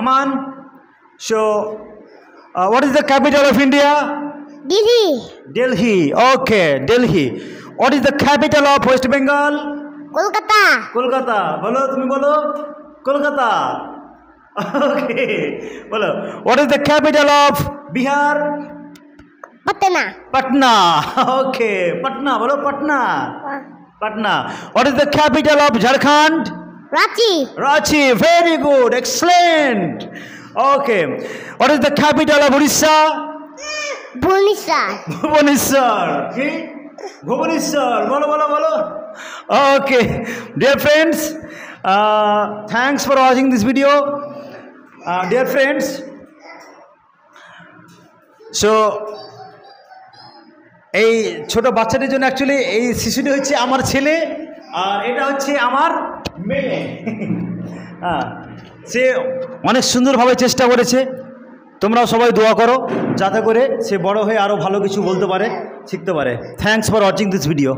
Aman. So, what is the capital of India? Delhi. Delhi. Okay, Delhi. What is the capital of West Bengal? Kolkata. Kolkata. Bolo, tumi bolo. Kolkata. Okay. Bolo. What is the capital of Bihar? Patna. Patna. Okay. Patna. Bolo, Patna. Patna. What is the capital of Jharkhand? Ranchi. Ranchi. Very good. Excellent. Okay. What is the capital of Orissa? Bhubaneswar. Bhubaneswar. Okay. Bhubaneswar. Bolo, bolo, bolo. Okay. Dear friends, thanks for watching this video. Dear friends, so এই ছোট বাচ্চাদের জন্য actually এই শিশুটি হচ্ছে আমার ছেলে আর এটা হচ্ছে আমার মেয়ে। সে অনেক সুন্দরভাবে চেষ্টা করেছে, তোমরাও সবাই দোয়া করো যাতে করে সে বড় হয়ে আরও ভালো কিছু বলতে পারে, শিখতে পারে। Thanks for watching this video.